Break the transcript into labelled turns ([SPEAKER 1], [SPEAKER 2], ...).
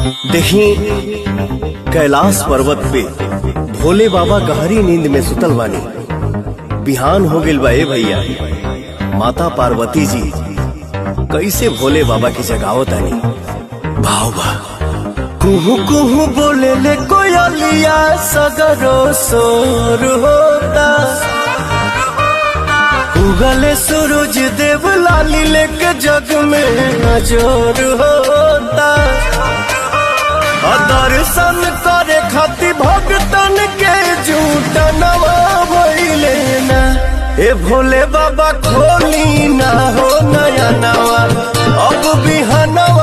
[SPEAKER 1] देखी कैलाश पर्वत पे भोले बाबा गहरी नींद में सुतल बानी। बिहान हो गिल बा ए भैया, माता पार्वती जी कैसे भोले बाबा की जगावत आनी। भाव बा कुहू कुहू बोले ले कोयलिया, सगरो सोर होता। उगले सूरज देव लाली लेके जग में नजर होता। दर्शन करे खातिर भक्तन के झूठ नवा भइले ना। ए भोले बाबा खोली ना हो नया नवा, अब बिहनवा